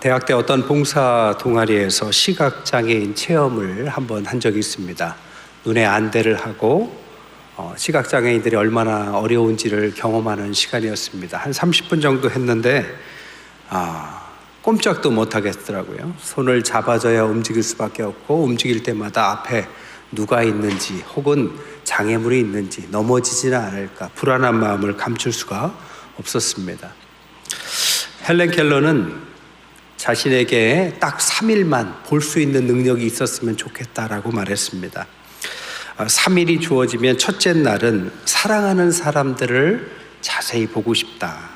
대학 때 어떤 봉사 동아리에서 시각장애인 체험을 한번 한 적이 있습니다. 눈에 안대를 하고 시각장애인들이 얼마나 어려운지를 경험하는 시간이었습니다. 한 30분 정도 했는데 꼼짝도 못 하겠더라고요. 손을 잡아줘야 움직일 수밖에 없고, 움직일 때마다 앞에 누가 있는지 혹은 장애물이 있는지 넘어지지는 않을까 불안한 마음을 감출 수가 없었습니다. 헬렌 켈러는 자신에게 딱 3일만 볼 수 있는 능력이 있었으면 좋겠다라고 말했습니다. 3일이 주어지면 첫째 날은 사랑하는 사람들을 자세히 보고 싶다.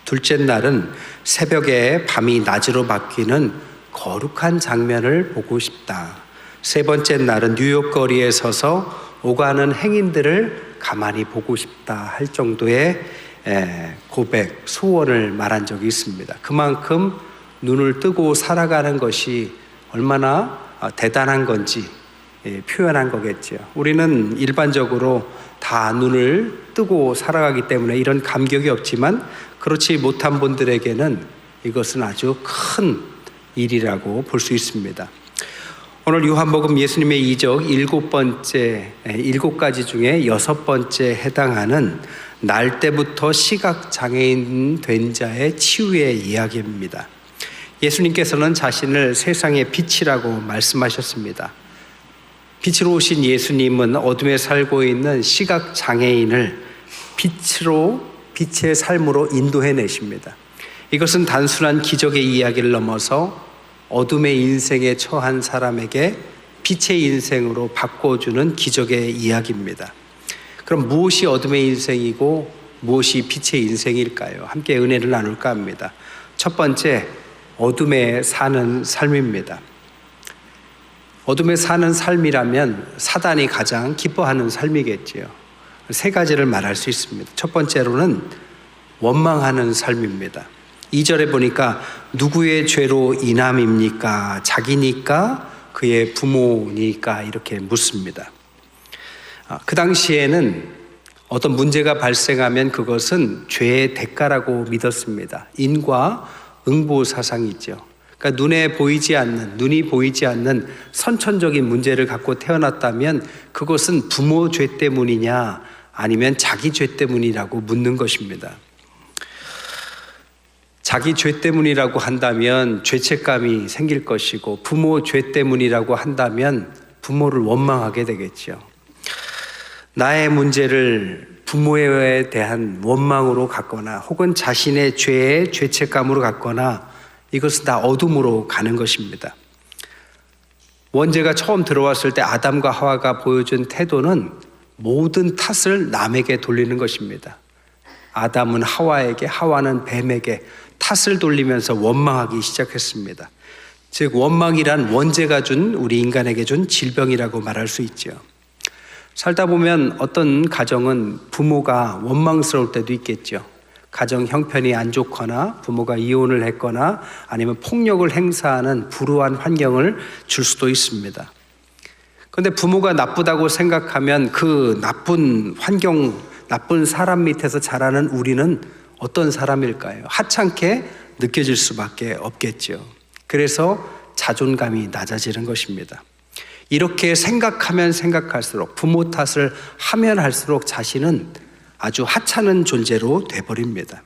둘째 날은 새벽에 밤이 낮으로 바뀌는 거룩한 장면을 보고 싶다. 세 번째 날은 뉴욕 거리에 서서 오가는 행인들을 가만히 보고 싶다 할 정도의 고백, 소원을 말한 적이 있습니다. 그만큼 눈을 뜨고 살아가는 것이 얼마나 대단한 건지 표현한 거겠죠. 우리는 일반적으로 다 눈을 뜨고 살아가기 때문에 이런 감격이 없지만, 그렇지 못한 분들에게는 이것은 아주 큰 일이라고 볼 수 있습니다. 오늘 요한복음 예수님의 이적 7가지 중에 6번째 해당하는 날 때부터 시각장애인 된 자의 치유의 이야기입니다. 예수님께서는 자신을 세상의 빛이라고 말씀하셨습니다. 빛으로 오신 예수님은 어둠에 살고 있는 시각장애인을 빛의 삶으로 인도해내십니다. 이것은 단순한 기적의 이야기를 넘어서 어둠의 인생에 처한 사람에게 빛의 인생으로 바꿔주는 기적의 이야기입니다. 그럼 무엇이 어둠의 인생이고 무엇이 빛의 인생일까요? 함께 은혜를 나눌까 합니다. 첫 번째, 어둠에 사는 삶입니다. 어둠에 사는 삶이라면 사단이 가장 기뻐하는 삶이겠지요. 세 가지를 말할 수 있습니다. 첫 번째로는 원망하는 삶입니다. 2절에 보니까 누구의 죄로 인함입니까? 자기니까? 그의 부모니까? 이렇게 묻습니다. 그 당시에는 어떤 문제가 발생하면 그것은 죄의 대가라고 믿었습니다. 인과 응보 사상이 있죠. 그러니까 눈이 보이지 않는 선천적인 문제를 갖고 태어났다면 그것은 부모 죄 때문이냐 아니면 자기 죄 때문이라고 묻는 것입니다. 자기 죄 때문이라고 한다면 죄책감이 생길 것이고, 부모 죄 때문이라고 한다면 부모를 원망하게 되겠죠. 나의 문제를 부모에 대한 원망으로 갖거나 혹은 자신의 죄에 죄책감으로 갖거나, 이것은 다 어둠으로 가는 것입니다. 원죄가 처음 들어왔을 때 아담과 하와가 보여준 태도는 모든 탓을 남에게 돌리는 것입니다. 아담은 하와에게, 하와는 뱀에게 탓을 돌리면서 원망하기 시작했습니다. 즉 원망이란 원죄가 준, 우리 인간에게 준 질병이라고 말할 수 있죠. 살다 보면 어떤 가정은 부모가 원망스러울 때도 있겠죠. 가정 형편이 안 좋거나 부모가 이혼을 했거나 아니면 폭력을 행사하는 불우한 환경을 줄 수도 있습니다. 그런데 부모가 나쁘다고 생각하면 그 나쁜 환경, 나쁜 사람 밑에서 자라는 우리는 어떤 사람일까요? 하찮게 느껴질 수밖에 없겠죠. 그래서 자존감이 낮아지는 것입니다. 이렇게 생각하면 생각할수록, 부모 탓을 하면 할수록 자신은 아주 하찮은 존재로 돼버립니다.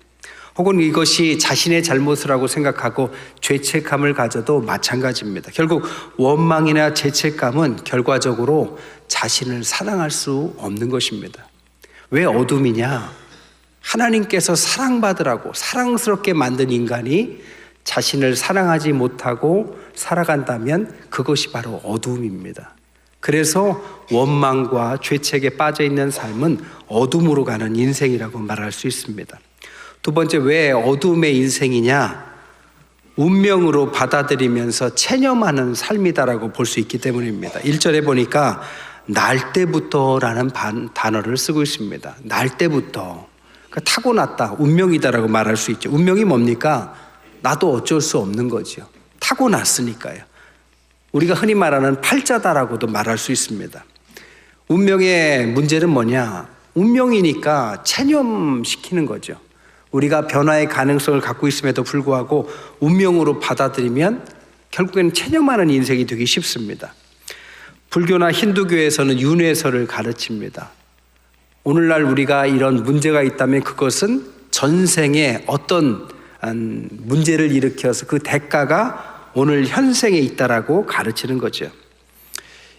혹은 이것이 자신의 잘못이라고 생각하고 죄책감을 가져도 마찬가지입니다. 결국 원망이나 죄책감은 결과적으로 자신을 사랑할 수 없는 것입니다. 왜 어둠이냐? 하나님께서 사랑받으라고 사랑스럽게 만든 인간이 자신을 사랑하지 못하고 살아간다면 그것이 바로 어둠입니다. 그래서 원망과 죄책에 빠져 있는 삶은 어둠으로 가는 인생이라고 말할 수 있습니다. 두 번째, 왜 어둠의 인생이냐? 운명으로 받아들이면서 체념하는 삶이다라고 볼 수 있기 때문입니다. 1절에 보니까 날 때부터라는 단어를 쓰고 있습니다. 날 때부터. 그러니까 타고났다, 운명이다라고 말할 수 있죠. 운명이 뭡니까? 나도 어쩔 수 없는 거죠. 타고났으니까요. 우리가 흔히 말하는 팔자다라고도 말할 수 있습니다. 운명의 문제는 뭐냐? 운명이니까 체념시키는 거죠. 우리가 변화의 가능성을 갖고 있음에도 불구하고 운명으로 받아들이면 결국에는 체념하는 인생이 되기 쉽습니다. 불교나 힌두교에서는 윤회설을 가르칩니다. 오늘날 우리가 이런 문제가 있다면 그것은 전생에 어떤 문제를 일으켜서 그 대가가 오늘 현생에 있다라고 가르치는 거죠.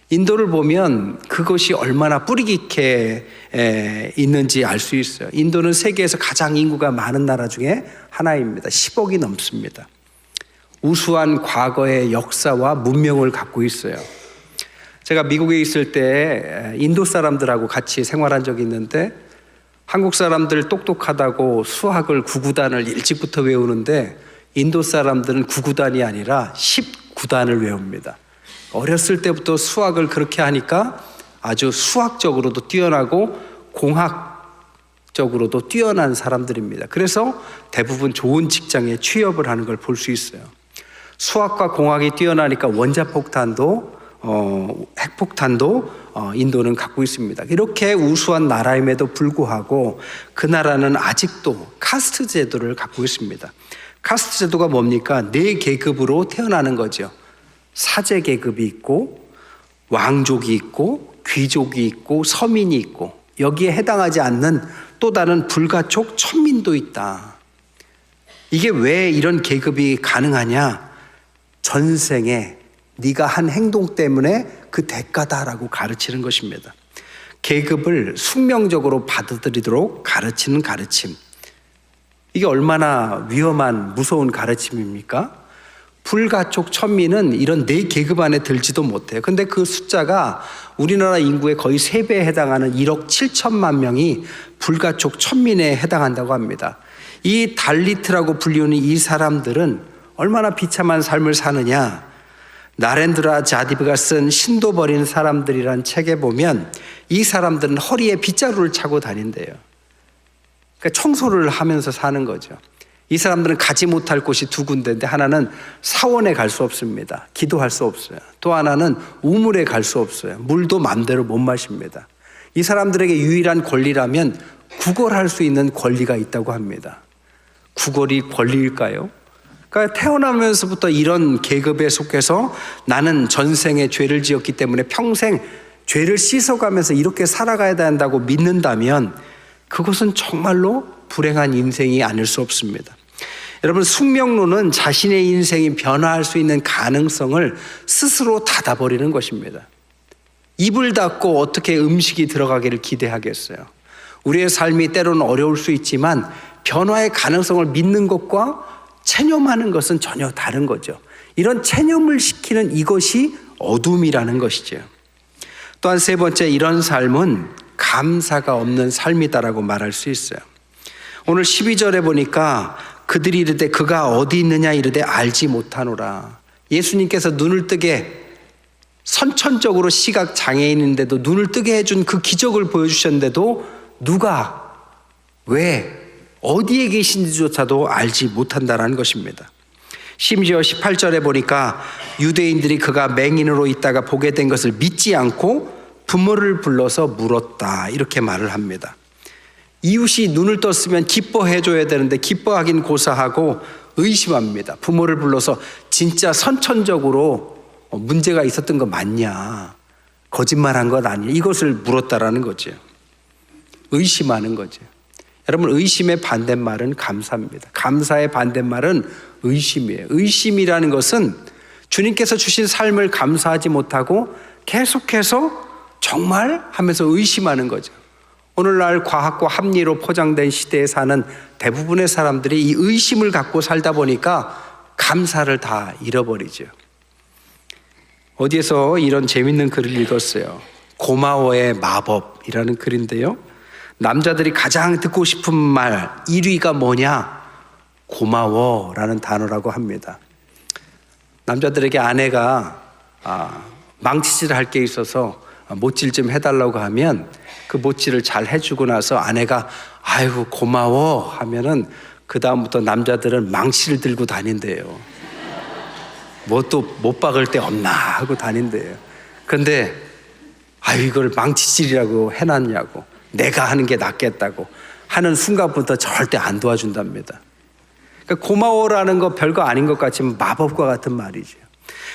인도를 보면 그것이 얼마나 뿌리 깊게 있는지 알 수 있어요. 인도는 세계에서 가장 인구가 많은 나라 중에 하나입니다. 10억이 넘습니다. 우수한 과거의 역사와 문명을 갖고 있어요. 제가 미국에 있을 때 인도 사람들하고 같이 생활한 적이 있는데 한국 사람들 똑똑하다고 수학을 9구단을 일찍부터 외우는데 인도 사람들은 9구단이 아니라 19단을 외웁니다. 어렸을 때부터 수학을 그렇게 하니까 아주 수학적으로도 뛰어나고 공학적으로도 뛰어난 사람들입니다. 그래서 대부분 좋은 직장에 취업을 하는 걸 볼 수 있어요. 수학과 공학이 뛰어나니까 원자폭탄도 핵폭탄도 인도는 갖고 있습니다. 이렇게 우수한 나라임에도 불구하고 그 나라는 아직도 카스트 제도를 갖고 있습니다. 카스트 제도가 뭡니까? 4계급으로 태어나는 거죠. 사제 계급이 있고 왕족이 있고 귀족이 있고 서민이 있고 여기에 해당하지 않는 또 다른 불가촉 천민도 있다. 이게 왜 이런 계급이 가능하냐? 전생에 네가 한 행동 때문에 그 대가다라고 가르치는 것입니다. 계급을 숙명적으로 받아들이도록 가르치는 가르침. 이게 얼마나 위험한 무서운 가르침입니까? 불가촉 천민은 이런 4계급 안에 들지도 못해요. 근데 그 숫자가 우리나라 인구의 거의 3배에 해당하는 1억 7천만 명이 불가촉 천민에 해당한다고 합니다. 이 달리트라고 불리우는 이 사람들은 얼마나 비참한 삶을 사느냐. 나렌드라 자디브가 쓴 신도 버린 사람들이란 책에 보면 이 사람들은 허리에 빗자루를 차고 다닌대요. 그러니까 청소를 하면서 사는 거죠. 이 사람들은 가지 못할 곳이 2군데인데 하나는 사원에 갈 수 없습니다. 기도할 수 없어요. 또 하나는 우물에 갈 수 없어요. 물도 마음대로 못 마십니다. 이 사람들에게 유일한 권리라면 구걸할 수 있는 권리가 있다고 합니다. 구걸이 권리일까요? 그러니까 태어나면서부터 이런 계급에 속해서 나는 전생에 죄를 지었기 때문에 평생 죄를 씻어가면서 이렇게 살아가야 된다고 믿는다면 그것은 정말로 불행한 인생이 아닐 수 없습니다. 여러분, 숙명론은 자신의 인생이 변화할 수 있는 가능성을 스스로 닫아버리는 것입니다. 입을 닫고 어떻게 음식이 들어가기를 기대하겠어요? 우리의 삶이 때로는 어려울 수 있지만 변화의 가능성을 믿는 것과 체념하는 것은 전혀 다른 거죠. 이런 체념을 시키는 이것이 어둠이라는 것이죠. 또한 3번째, 이런 삶은 감사가 없는 삶이다라고 말할 수 있어요. 오늘 12절에 보니까 그들이 이르되 그가 어디 있느냐 이르되 알지 못하노라. 예수님께서 눈을 뜨게 선천적으로 시각 장애인인데도 눈을 뜨게 해준 그 기적을 보여주셨는데도 누가 왜 어디에 계신지조차도 알지 못한다라는 것입니다. 심지어 18절에 보니까 유대인들이 그가 맹인으로 있다가 보게 된 것을 믿지 않고 부모를 불러서 물었다, 이렇게 말을 합니다. 이웃이 눈을 떴으면 기뻐해 줘야 되는데 기뻐하긴 고사하고 의심합니다. 부모를 불러서 진짜 선천적으로 문제가 있었던 거 맞냐, 거짓말한 것 아니냐, 이것을 물었다라는 거죠. 의심하는 거죠. 여러분, 의심의 반대말은 감사입니다. 감사의 반대말은 의심이에요. 의심이라는 것은 주님께서 주신 삶을 감사하지 못하고 계속해서 정말 하면서 의심하는 거죠. 오늘날 과학과 합리로 포장된 시대에 사는 대부분의 사람들이 이 의심을 갖고 살다 보니까 감사를 다 잃어버리죠. 어디에서 이런 재밌는 글을 읽었어요. 고마워의 마법이라는 글인데요, 남자들이 가장 듣고 싶은 말 1위가 뭐냐? 고마워라는 단어라고 합니다. 남자들에게 아내가 망치질 할 게 있어서 못질 좀 해달라고 하면 그 못질을 잘 해주고 나서 아내가 아이고 고마워 하면은 그 다음부터 남자들은 망치를 들고 다닌대요. 뭐 또 못 박을 데 없나 하고 다닌대요. 그런데 아유 이걸 망치질이라고 해놨냐고, 내가 하는 게 낫겠다고 하는 순간부터 절대 안 도와준답니다. 그러니까 고마워라는 거 별거 아닌 것 같지만 마법과 같은 말이죠.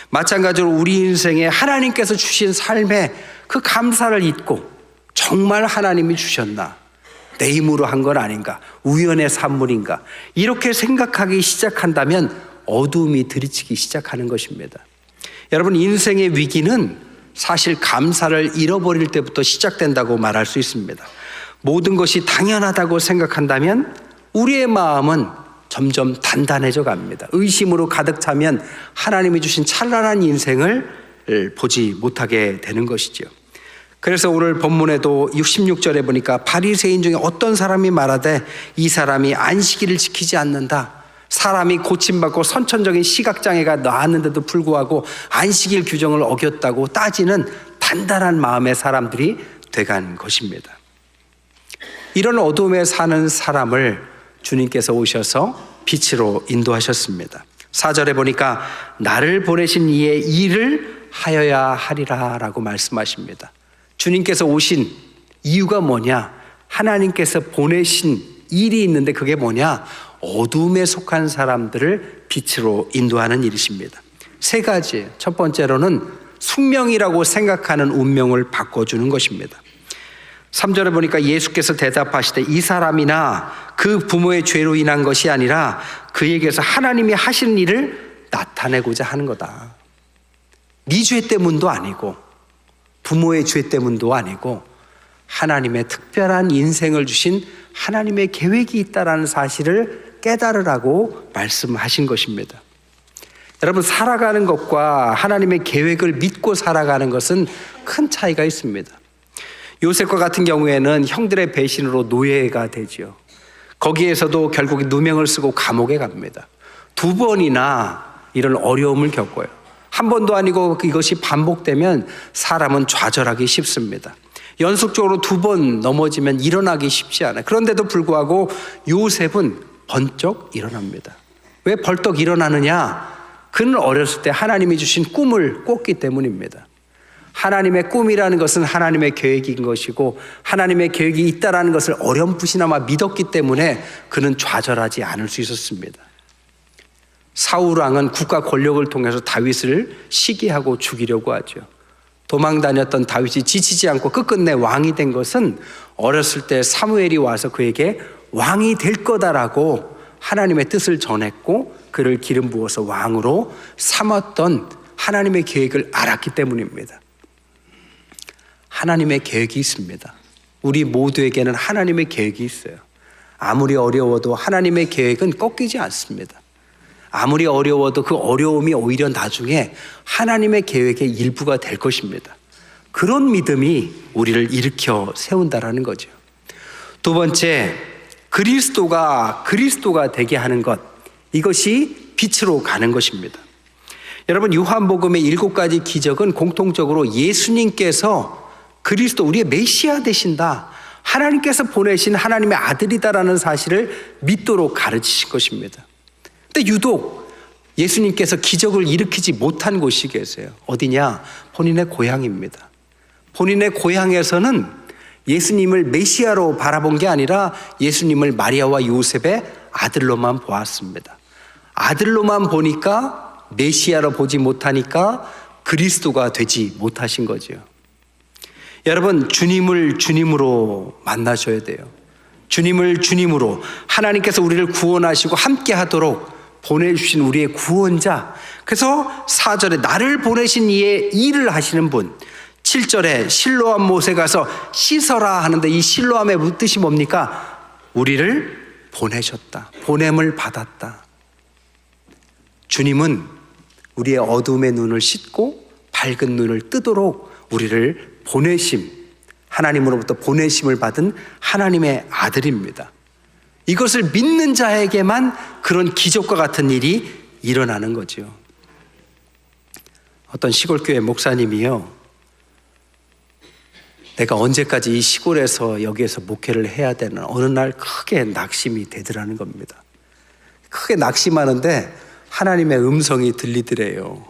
마찬가지로 우리 인생에 하나님께서 주신 삶에 그 감사를 잊고 정말 하나님이 주셨나? 내 힘으로 한 건 아닌가? 우연의 산물인가? 이렇게 생각하기 시작한다면 어두움이 들이치기 시작하는 것입니다. 여러분, 인생의 위기는 사실 감사를 잃어버릴 때부터 시작된다고 말할 수 있습니다. 모든 것이 당연하다고 생각한다면 우리의 마음은 점점 단단해져 갑니다. 의심으로 가득 차면 하나님이 주신 찬란한 인생을 보지 못하게 되는 것이죠. 그래서 오늘 본문에도 16절에 보니까 바리새인 중에 어떤 사람이 말하되 이 사람이 안식일을 지키지 않는다. 사람이 고침받고 선천적인 시각장애가 나았는데도 불구하고 안식일 규정을 어겼다고 따지는 단단한 마음의 사람들이 돼간 것입니다. 이런 어둠에 사는 사람을 주님께서 오셔서 빛으로 인도하셨습니다. 4절에 보니까 나를 보내신 이의 일을 하여야 하리라 라고 말씀하십니다. 주님께서 오신 이유가 뭐냐? 하나님께서 보내신 일이 있는데 그게 뭐냐? 어둠에 속한 사람들을 빛으로 인도하는 일이십니다. 세 가지. 첫 번째로는 숙명이라고 생각하는 운명을 바꿔주는 것입니다. 3절에 보니까 예수께서 대답하시되 이 사람이나 그 부모의 죄로 인한 것이 아니라 그에게서 하나님이 하시는 일을 나타내고자 하는 거다. 네 죄 때문도 아니고 부모의 죄 때문도 아니고 하나님의 특별한 인생을 주신 하나님의 계획이 있다는 사실을 깨달으라고 말씀하신 것입니다. 여러분, 살아가는 것과 하나님의 계획을 믿고 살아가는 것은 큰 차이가 있습니다. 요셉과 같은 경우에는 형들의 배신으로 노예가 되지요. 거기에서도 결국 누명을 쓰고 감옥에 갑니다. 2번이나 이런 어려움을 겪어요. 한 번도 아니고 이것이 반복되면 사람은 좌절하기 쉽습니다. 연속적으로 2번 넘어지면 일어나기 쉽지 않아요. 그런데도 불구하고 요셉은 번쩍 일어납니다. 왜 벌떡 일어나느냐? 그는 어렸을 때 하나님이 주신 꿈을 꿨기 때문입니다. 하나님의 꿈이라는 것은 하나님의 계획인 것이고 하나님의 계획이 있다는 것을 어렴풋이나마 믿었기 때문에 그는 좌절하지 않을 수 있었습니다. 사울 왕은 국가 권력을 통해서 다윗을 시기하고 죽이려고 하죠. 도망 다녔던 다윗이 지치지 않고 끝끝내 왕이 된 것은 어렸을 때 사무엘이 와서 그에게 왕이 될 거다라고 하나님의 뜻을 전했고 그를 기름 부어서 왕으로 삼았던 하나님의 계획을 알았기 때문입니다. 하나님의 계획이 있습니다. 우리 모두에게는 하나님의 계획이 있어요. 아무리 어려워도 하나님의 계획은 꺾이지 않습니다. 아무리 어려워도 그 어려움이 오히려 나중에 하나님의 계획의 일부가 될 것입니다. 그런 믿음이 우리를 일으켜 세운다라는 거죠. 두 번째, 그리스도가 되게 하는 것, 이것이 빛으로 가는 것입니다. 여러분, 요한복음의 7가지 기적은 공통적으로 예수님께서 그리스도, 우리의 메시아 되신다, 하나님께서 보내신 하나님의 아들이다라는 사실을 믿도록 가르치신 것입니다. 근데 유독 예수님께서 기적을 일으키지 못한 곳이 계세요. 어디냐? 본인의 고향입니다. 본인의 고향에서는 예수님을 메시아로 바라본 게 아니라 예수님을 마리아와 요셉의 아들로만 보았습니다. 아들로만 보니까 메시아로 보지 못하니까 그리스도가 되지 못하신 거죠. 여러분, 주님을 주님으로 만나셔야 돼요. 주님을 주님으로, 하나님께서 우리를 구원하시고 함께 하도록 보내주신 우리의 구원자. 그래서 4절에 나를 보내신 이의 일을 하시는 분, 7절에 실로암 못에 가서 씻어라 하는데 이 실로암의 뜻이 뭡니까? 우리를 보내셨다, 보냄을 받았다. 주님은 우리의 어둠의 눈을 씻고 밝은 눈을 뜨도록 우리를 보내심, 하나님으로부터 보내심을 받은 하나님의 아들입니다. 이것을 믿는 자에게만 그런 기적과 같은 일이 일어나는 거죠. 어떤 시골교회 목사님이요, 내가 언제까지 이 시골에서 여기에서 목회를 해야 되나 어느 날 크게 낙심이 되더라는 겁니다. 크게 낙심하는데 하나님의 음성이 들리더래요.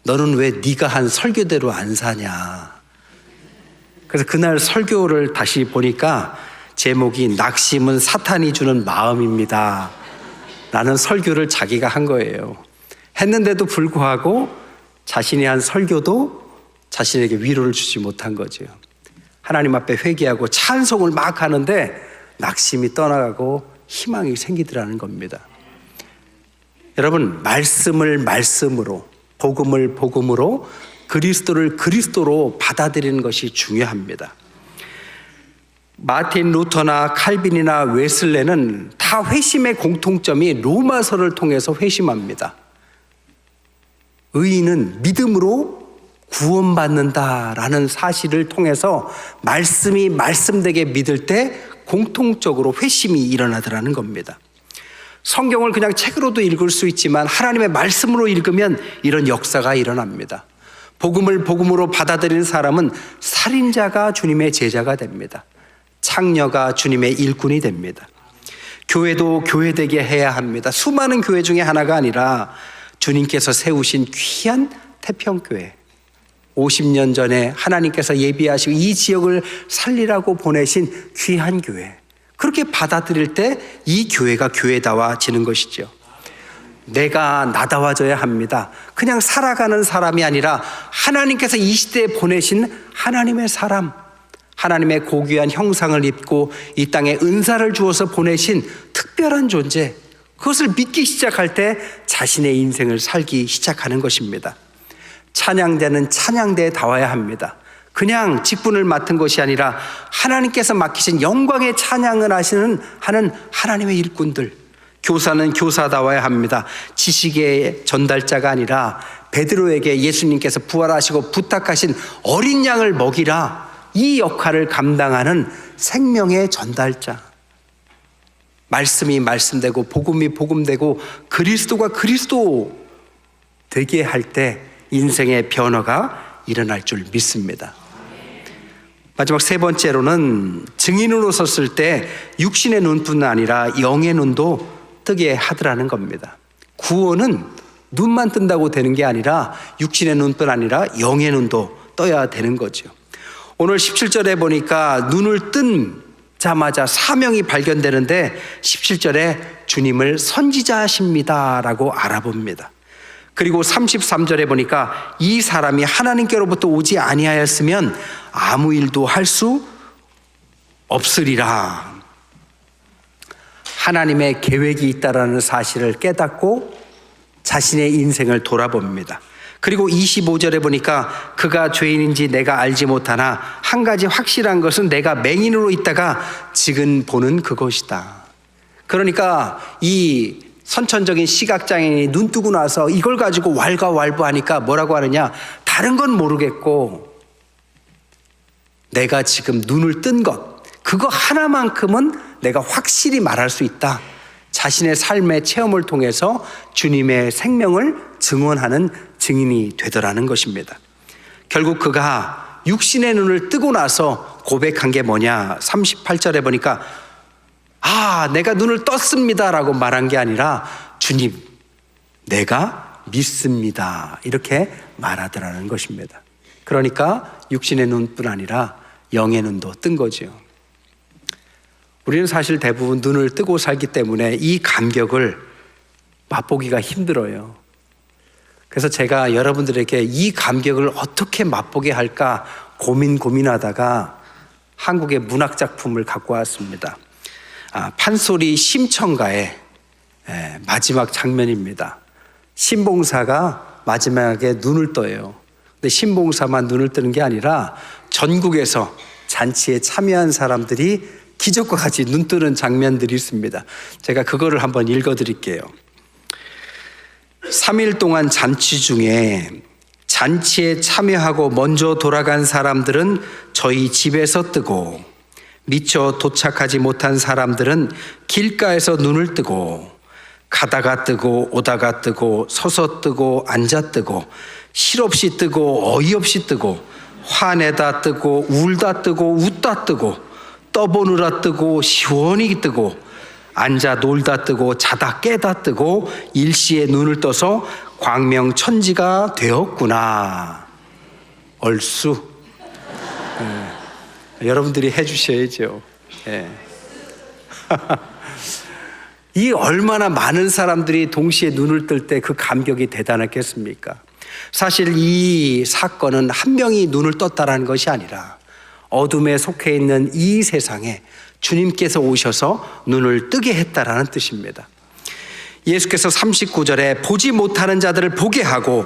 너는 왜 네가 한 설교대로 안 사냐. 그래서 그날 설교를 다시 보니까 제목이 낙심은 사탄이 주는 마음입니다 라는 설교를 자기가 한 거예요. 했는데도 불구하고 자신이 한 설교도 자신에게 위로를 주지 못한 거죠. 하나님 앞에 회개하고 찬송을 막 하는데 낙심이 떠나가고 희망이 생기더라는 겁니다. 여러분, 말씀을 말씀으로, 복음을 복음으로, 그리스도를 그리스도로 받아들이는 것이 중요합니다. 마틴 루터나 칼빈이나 웨슬레는 다 회심의 공통점이 로마서를 통해서 회심합니다. 의인은 믿음으로 구원받는다라는 사실을 통해서 말씀이 말씀되게 믿을 때 공통적으로 회심이 일어나더라는 겁니다. 성경을 그냥 책으로도 읽을 수 있지만 하나님의 말씀으로 읽으면 이런 역사가 일어납니다. 복음을 복음으로 받아들이는 사람은 살인자가 주님의 제자가 됩니다. 창녀가 주님의 일꾼이 됩니다. 교회도 교회되게 해야 합니다. 수많은 교회 중에 하나가 아니라 주님께서 세우신 귀한 태평교회, 50년 전에 하나님께서 예비하시고 이 지역을 살리라고 보내신 귀한 교회, 그렇게 받아들일 때 이 교회가 교회다워지는 것이죠. 내가 나다워져야 합니다. 그냥 살아가는 사람이 아니라 하나님께서 이 시대에 보내신 하나님의 사람, 하나님의 고귀한 형상을 입고 이 땅에 은사를 주어서 보내신 특별한 존재, 그것을 믿기 시작할 때 자신의 인생을 살기 시작하는 것입니다. 찬양대는 찬양대에 다와야 합니다. 그냥 직분을 맡은 것이 아니라 하나님께서 맡기신 영광의 찬양을 하는 하나님의 일꾼들, 교사는 교사다워야 합니다. 지식의 전달자가 아니라 베드로에게 예수님께서 부활하시고 부탁하신 어린 양을 먹이라, 이 역할을 감당하는 생명의 전달자. 말씀이 말씀되고 복음이 복음되고 그리스도가 그리스도 되게 할 때 인생의 변화가 일어날 줄 믿습니다. 마지막 세 번째로는 증인으로 섰을 때 육신의 눈뿐 아니라 영의 눈도 뜨게 하더라는 겁니다. 구원은 눈만 뜬다고 되는 게 아니라 육신의 눈뿐 아니라 영의 눈도 떠야 되는 거죠. 오늘 17절에 보니까 눈을 뜬자마자 사명이 발견되는데 17절에 주님을 선지자십니다 라고 알아봅니다. 그리고 33절에 보니까 이 사람이 하나님께로부터 오지 아니하였으면 아무 일도 할 수 없으리라. 하나님의 계획이 있다라는 사실을 깨닫고 자신의 인생을 돌아봅니다. 그리고 25절에 보니까 그가 죄인인지 내가 알지 못하나 한 가지 확실한 것은 내가 맹인으로 있다가 지금 보는 그것이다. 그러니까 이 선천적인 시각장애인이 눈 뜨고 나서 이걸 가지고 왈가왈부하니까 뭐라고 하느냐, 다른 건 모르겠고 내가 지금 눈을 뜬 것, 그거 하나만큼은 내가 확실히 말할 수 있다. 자신의 삶의 체험을 통해서 주님의 생명을 증언하는 증인이 되더라는 것입니다. 결국 그가 육신의 눈을 뜨고 나서 고백한 게 뭐냐, 38절에 보니까 내가 눈을 떴습니다 라고 말한 게 아니라 주님, 내가 믿습니다 이렇게 말하더라는 것입니다. 그러니까 육신의 눈뿐 아니라 영의 눈도 뜬 거죠. 우리는 사실 대부분 눈을 뜨고 살기 때문에 이 감격을 맛보기가 힘들어요. 그래서 제가 여러분들에게 이 감격을 어떻게 맛보게 할까 고민하다가 한국의 문학작품을 갖고 왔습니다. 판소리 심청가의 마지막 장면입니다. 신봉사가 마지막에 눈을 떠요. 근데 신봉사만 눈을 뜨는 게 아니라 전국에서 잔치에 참여한 사람들이 기적과 같이 눈 뜨는 장면들이 있습니다. 제가 그거를 한번 읽어드릴게요. 3일 동안 잔치 중에 잔치에 참여하고 먼저 돌아간 사람들은 저희 집에서 뜨고 미처 도착하지 못한 사람들은 길가에서 눈을 뜨고 가다가 뜨고 오다가 뜨고 서서 뜨고 앉아 뜨고 실없이 뜨고 어이없이 뜨고 화내다 뜨고 울다 뜨고 웃다 뜨고 떠보느라 뜨고 시원히 뜨고 앉아 놀다 뜨고 자다 깨다 뜨고 일시에 눈을 떠서 광명천지가 되었구나. 얼쑤. 여러분들이 해주셔야죠. 이 얼마나 많은 사람들이 동시에 눈을 뜰 때 그 감격이 대단했겠습니까? 사실 이 사건은 한 명이 눈을 떴다라는 것이 아니라 어둠에 속해 있는 이 세상에 주님께서 오셔서 눈을 뜨게 했다라는 뜻입니다. 예수께서 39절에 보지 못하는 자들을 보게 하고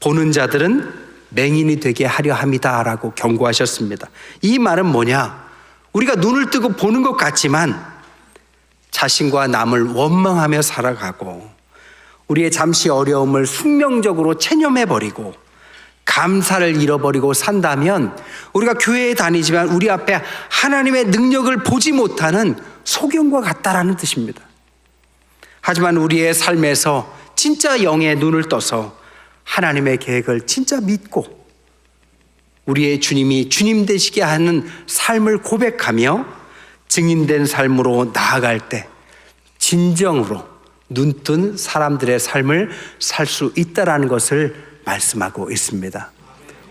보는 자들은 맹인이 되게 하려 함이다라고 경고하셨습니다. 이 말은 뭐냐? 우리가 눈을 뜨고 보는 것 같지만 자신과 남을 원망하며 살아가고 우리의 잠시 어려움을 숙명적으로 체념해버리고 감사를 잃어버리고 산다면 우리가 교회에 다니지만 우리 앞에 하나님의 능력을 보지 못하는 소경과 같다라는 뜻입니다. 하지만 우리의 삶에서 진짜 영의 눈을 떠서 하나님의 계획을 진짜 믿고 우리의 주님이 주님 되시게 하는 삶을 고백하며 증인된 삶으로 나아갈 때 진정으로 눈뜬 사람들의 삶을 살 수 있다라는 것을 말씀하고 있습니다.